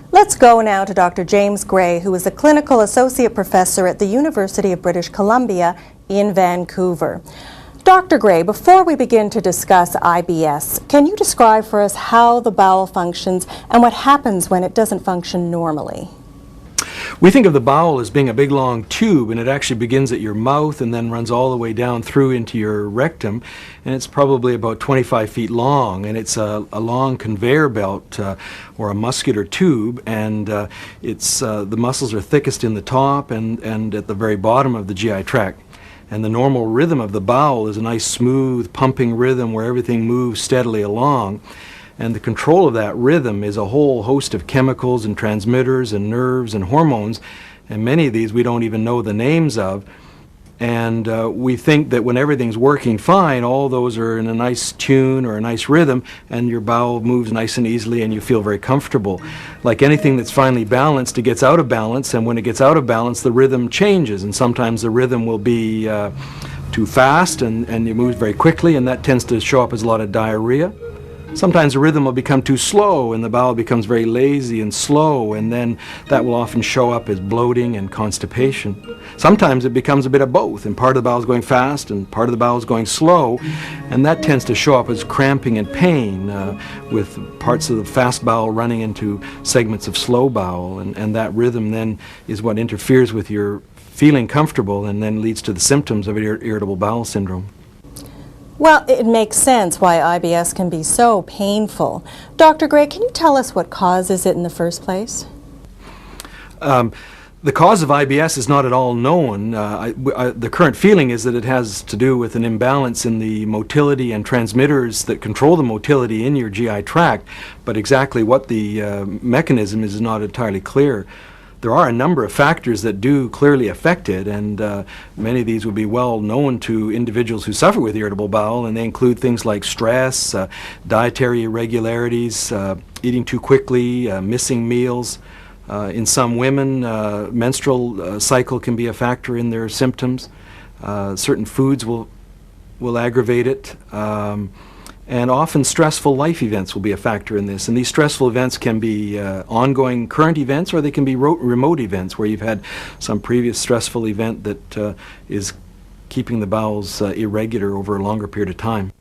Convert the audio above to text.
Let's go now to Dr. James Gray, who is a clinical associate professor at the University of British Columbia in Vancouver. Dr. Gray, before we begin to discuss IBS, can you describe for us how the bowel functions and what happens when it doesn't function normally? We think of the bowel as being a big long tube, and it actually begins at your mouth and then runs all the way down through into your rectum, and it's probably about 25 feet long, and it's a long conveyor belt or a muscular tube, and the muscles are thickest in the top and at the very bottom of the GI tract. And the normal rhythm of the bowel is a nice smooth pumping rhythm where everything moves steadily along. And the control of that rhythm is a whole host of chemicals and transmitters and nerves and hormones, and many of these we don't even know the names of. And we think that when everything's working fine, all those are in a nice tune or a nice rhythm, and your bowel moves nice and easily and you feel very comfortable. Like anything that's finely balanced, it gets out of balance, and when it gets out of balance, the rhythm changes, and sometimes the rhythm will be too fast and it moves very quickly, and that tends to show up as a lot of diarrhea. Sometimes the rhythm will become too slow and the bowel becomes very lazy and slow, and then that will often show up as bloating and constipation. Sometimes it becomes a bit of both, and part of the bowel is going fast and part of the bowel is going slow, and that tends to show up as cramping and pain, with parts of the fast bowel running into segments of slow bowel, and that rhythm then is what interferes with your feeling comfortable and then leads to the symptoms of irritable bowel syndrome. Well, it makes sense why IBS can be so painful. Dr. Gray, can you tell us what causes it in the first place? The cause of IBS is not at all known. The current feeling is that it has to do with an imbalance in the motility and transmitters that control the motility in your GI tract, but exactly what the mechanism is not entirely clear. There are a number of factors that do clearly affect it, and many of these would be well known to individuals who suffer with irritable bowel, and they include things like stress, dietary irregularities, eating too quickly, missing meals. In some women, menstrual cycle can be a factor in their symptoms. Certain foods will aggravate it. And often stressful life events will be a factor in this. And these stressful events can be ongoing current events, or they can be remote events where you've had some previous stressful event that is keeping the bowels irregular over a longer period of time.